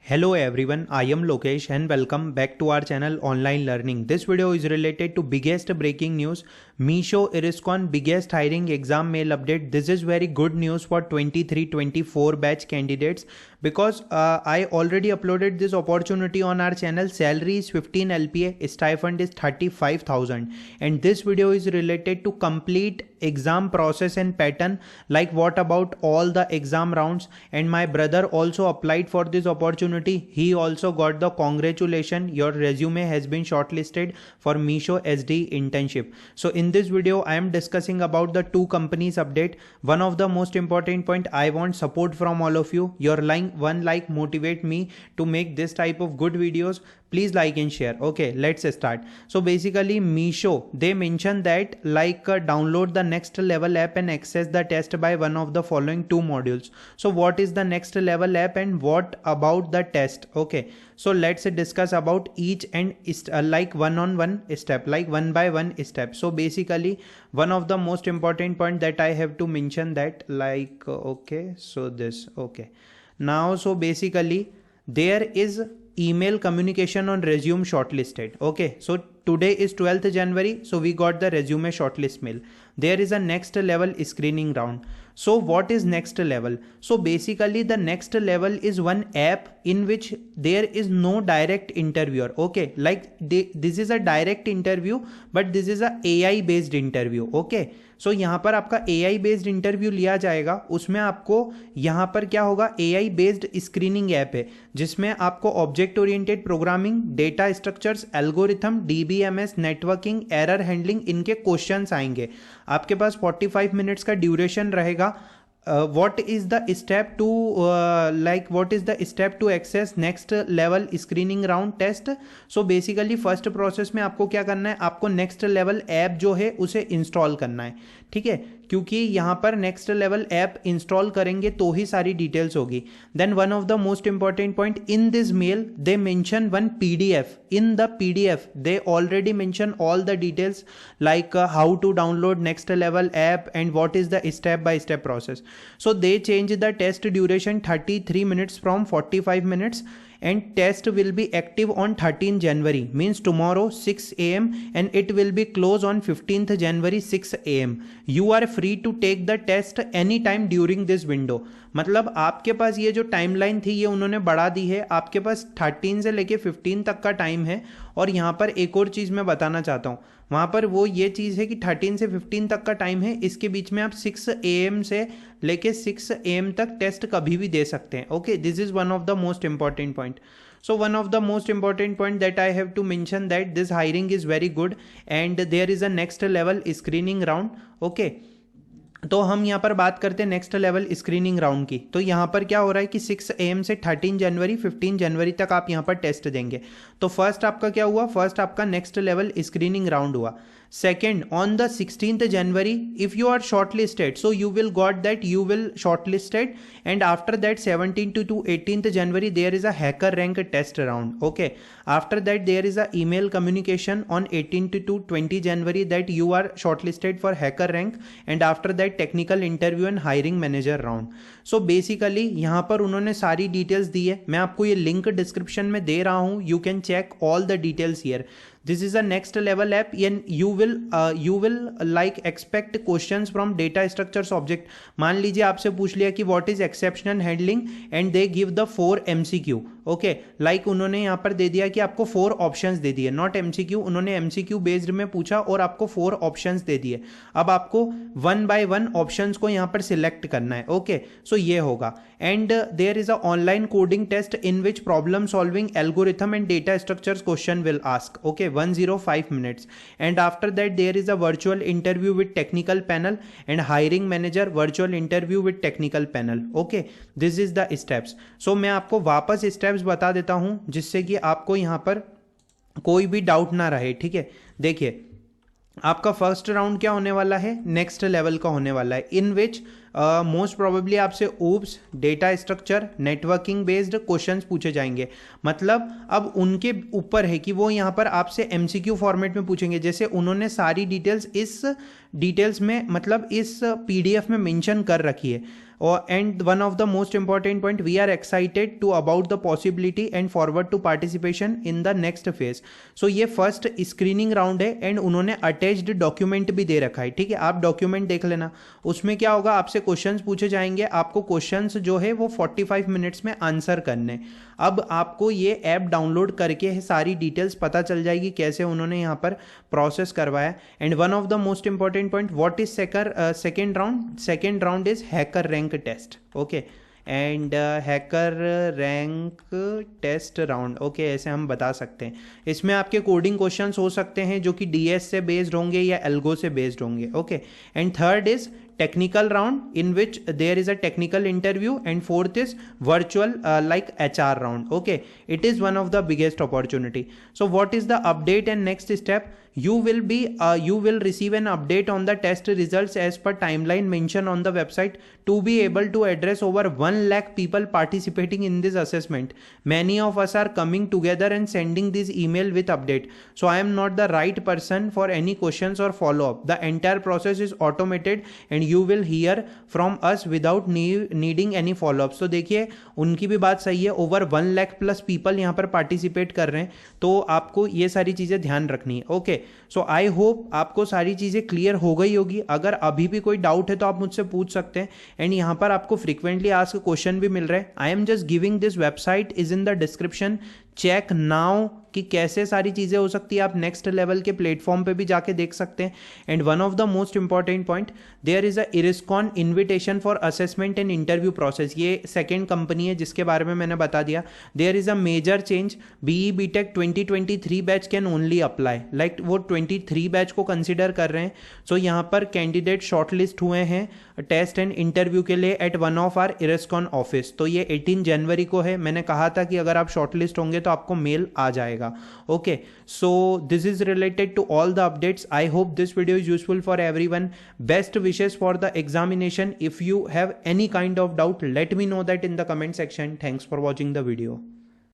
Hello everyone, I am Lokesh and welcome back to our channel Online Learning. This video is related to biggest breaking news, Meesho IRISCON biggest hiring exam mail update. This is very good news for 23-24 batch candidates because I already uploaded this opportunity on our channel. Salary is 15 LPA, stipend is 35,000 and this video is related to complete exam process and pattern, like what about all the exam rounds. And my brother also applied for this opportunity. He also got the congratulation, your resume has been shortlisted for Meesho SD internship. So in this video I am discussing about the two companies update. One of the most important point, I want support from all of you. Your one like motivate me to make this type of good videos. Please like and share. Okay, let's start. So basically Meesho, they mentioned that download the next level app and access the test by one of the following two modules. So what is the next level app and what about the test? Okay, so let's discuss about each and one step, like one by one step. So basically one of the most important point that I have to mention that okay, so this, okay. Now, so basically there is email communication on resume shortlisted. Okay, so today is 12th January, so we got the resume shortlist mail. There is a next level screening round. So what is next level? So basically the next level is one app in which there is no direct interviewer. Okay, this is a direct interview, but this is a AI based interview. Okay, सो यहाँ पर आपका AI based interview लिया जाएगा. उसमें आपको यहाँ पर क्या होगा, AI बेस्ड स्क्रीनिंग ऐप है जिसमें आपको object oriented programming, data structures, algorithm, DBMS, networking, error handling, इनके क्वेश्चंस आएंगे. आपके पास 45 मिनट्स का ड्यूरेशन रहेगा. What is the step to access next level screening round test? So basically first process में आपको क्या करना है, आपको next level ऐप जो है उसे इंस्टॉल करना है. ठीक है, क्योंकि यहाँ पर नेक्स्ट लेवल ऐप इंस्टॉल करेंगे तो ही सारी डिटेल्स होगी. Then one of the most important point, in this mail they mention one PDF. in the PDF they already mention all the details, like how to download next level app and what is the step by step process. So they change the test duration 33 minutes from 45 minutes, and test will be active on 13th January, means tomorrow 6 AM, and it will be closed on 15th January 6 AM. You are free to take the test anytime during this window. मतलब आपके पास ये जो timeline थी ये उन्होंने बढ़ा दी है. आपके पास 13 से लेके 15 तक का टाइम है. और यहाँ पर एक और चीज़ मैं बताना चाहता हूँ, वहाँ पर वो ये चीज़ है कि 13 से 15 तक का टाइम है. इसके बीच में आप 6 AM से लेके 6 AM तक टेस्ट कभी भी दे सकते हैं. Okay, this is one of the most important point. So one of the most important point that I have to mention that this hiring is very good and there is a next level screening round. Okay, तो हम यहाँ पर बात करते हैं next level screening round की. तो यहाँ पर क्या हो रहा है कि 6 AM से 13 जनवरी 15 जनवरी तक आप यहाँ पर टेस्ट देंगे. तो फर्स्ट आपका क्या हुआ, फर्स्ट आपका नेक्स्ट लेवल स्क्रीनिंग राउंड हुआ. Second, on the 16th January, if you are shortlisted, so you will got that you will shortlisted, and after that 17th to 18th January there is a hacker rank test round. Okay, after that there is a email communication on 18th to 20 January that you are shortlisted for hacker rank, and after that technical interview and hiring manager round. So basically यहाँ पर उन्होंने सारी details दी है. मैं आपको ये link description में दे रहा हूँ. You can check all the details here. This is a next level app and you will like expect questions from data structures object. मान लीजिए आपसे पूछ लिया कि what is exception handling and they give the 4 MCQ. Okay, like उन्होंने यहाँ पर दे दिया कि आपको 4 ऑप्शंस दे दिए, नॉट MCQ. उन्होंने MCQ बेस्ड में पूछा और आपको 4 ऑप्शंस दे दिए. अब आपको 1 by 1 ऑप्शंस को यहाँ पर सिलेक्ट करना है. ओके, सो ये होगा. And there is a online coding test in which problem solving, algorithm and data structures question will ask. Okay, 105 minutes. And after that there is a virtual interview with technical panel and hiring manager, virtual interview with technical panel. Okay, this is the steps. So मैं आपको वापस steps बता देता हूं जिससे कि आपको यहां पर कोई भी डाउट ना रहे. ठीक है, देखिए आपका फर्स्ट राउंड क्या होने वाला है, नेक्स्ट लेवल का होने वाला है, इन विच मोस्ट प्रोबेबली आपसे oops, data structure, networking based questions पूछे जाएंगे. मतलब अब उनके ऊपर है कि वो यहाँ पर आपसे MCQ फॉर्मेट में पूछेंगे. जैसे उन्होंने सारी डिटेल्स इस डिटेल्स में मतलब इस PDF में मेंशन कर रखी है. And one of the most important point, we are excited to about the possibility and forward to participation in the next phase. So ये फर्स्ट स्क्रीनिंग राउंड है एंड उन्होंने अटैच्ड डॉक्यूमेंट भी दे रखा है, ठीक है, आप डॉक्यूमेंट देख लेना। उसमें क्या होगा, आपसे क्वेश्चंस पूछे जाएंगे, आपको क्वेश्चंस जो है वो 45 मिनट्स में आंसर करने। अब आपको ये ऐप डाउनलोड करके सारी डिटेल्स पता चल जाएगी कैसे उन्होंने यहाँ पर प्रोसेस करवाया। And one of the most important point, what is second round? Second round is HackerRank test, okay, and HackerRank test round, okay, ऐसे हम बता सकते हैं। इसमें आपके कोडिंग क्वेश्चंस हो सकते हैं जो कि डीएस से बेस्ड होंगे या एल्गो से बेस्ड होंगे, okay. And third is technical round in which there is a technical interview, and fourth is virtual like HR round, okay. It is one of the biggest opportunity. So what is the update and next step? You will receive an update on the test results as per timeline mentioned on the website to be able to address over 1 lakh people participating in this assessment. Many of us are coming together and sending this email with update. So I am not the right person for any questions or follow up. The entire process is automated and you will hear from us without needing any follow up. So देखिए उनकी भी बात सही है, over 1 lakh plus people यहाँ पर participate कर रहे हैं, तो आपको ये सारी चीज़ें ध्यान रखनी है, ओके। सो आई होप आपको सारी चीज़ें क्लियर हो गई होगी। अगर अभी भी कोई डाउट है तो आप मुझसे पूछ सकते हैं, एंड यहाँ पर आपको फ्रीक्वेंटली आस्क क्वेश्चन भी मिल रहे हैं। I am just giving this, website is in the description, check now कि कैसे सारी चीज़ें हो सकती है। आप नेक्स्ट लेवल के प्लेटफॉर्म पे भी जाके देख सकते हैं। And one of the most important point, there is a Ericsson invitation for assessment and interview process. ये सेकेंड कंपनी है जिसके बारे में मैंने बता दिया। There is a major change, BE BTech 2023 batch can only apply, like वो 23 batch को कंसिडर कर रहे हैं। सो यहाँ पर कैंडिडेट शॉर्टलिस्ट हुए हैं टेस्ट एंड इंटरव्यू के लिए at one of our Ericsson office. तो ये 18 जनवरी को है। मैंने कहा था कि अगर आप शॉर्टलिस्ट होंगे तो आपको मेल आ जाएगा, okay. So this is related to all the updates. I hope this video is useful for everyone. Best wishes for the examination. If you have any kind of doubt, let me know that in the comment section. Thanks for watching the video.